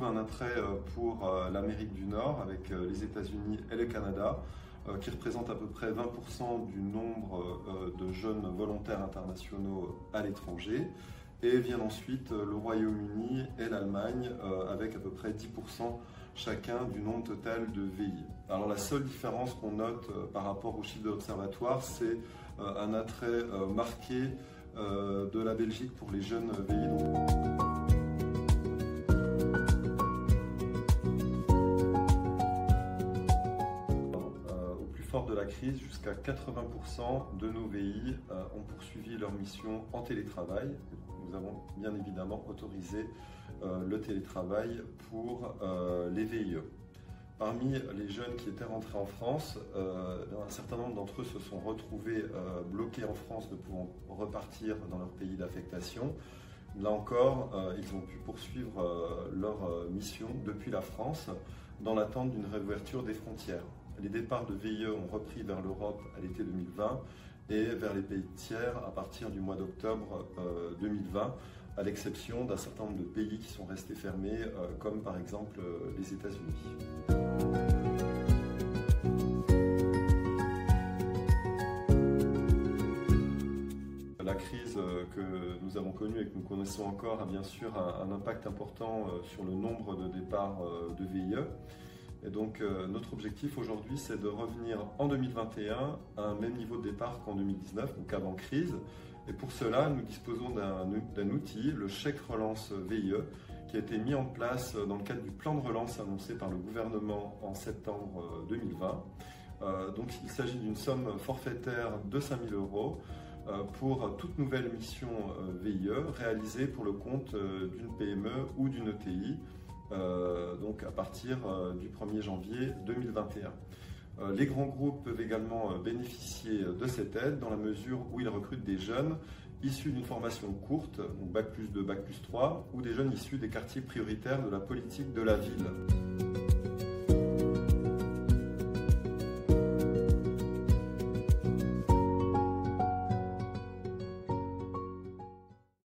retrouve un attrait pour l'Amérique du Nord avec les États-Unis et le Canada, qui représentent à peu près 20% du nombre de jeunes volontaires internationaux à l'étranger. Et viennent ensuite le Royaume-Uni et l'Allemagne avec à peu près 10% chacun du nombre total de VI. Alors la seule différence qu'on note par rapport aux chiffres de l'Observatoire, c'est un attrait marqué de la Belgique pour les jeunes VI. Au plus fort de la crise, jusqu'à 80% de nos VI ont poursuivi leur mission en télétravail. Nous avons bien évidemment autorisé le télétravail pour les VIE. Parmi les jeunes qui étaient rentrés en France, un certain nombre d'entre eux se sont retrouvés bloqués en France, ne pouvant repartir dans leur pays d'affectation. Là encore, ils ont pu poursuivre leur mission depuis la France dans l'attente d'une réouverture des frontières. Les départs de VIE ont repris vers l'Europe à l'été 2020 et vers les pays tiers à partir du mois d'octobre 2020, à l'exception d'un certain nombre de pays qui sont restés fermés, comme par exemple les États-Unis. La crise que nous avons connue et que nous connaissons encore a bien sûr un impact important sur le nombre de départs de VIE. Et donc notre objectif aujourd'hui, c'est de revenir en 2021 à un même niveau de départ qu'en 2019, donc avant crise. Et pour cela, nous disposons d'un outil, le chèque relance VIE, qui a été mis en place dans le cadre du plan de relance annoncé par le gouvernement en septembre 2020. Donc il s'agit d'une somme forfaitaire de 5 000 € pour toute nouvelle mission VIE réalisée pour le compte d'une PME ou d'une ETI. Donc à partir du 1er janvier 2021. Les grands groupes peuvent également bénéficier de cette aide dans la mesure où ils recrutent des jeunes issus d'une formation courte, donc Bac+2, Bac+3, ou des jeunes issus des quartiers prioritaires de la politique de la ville.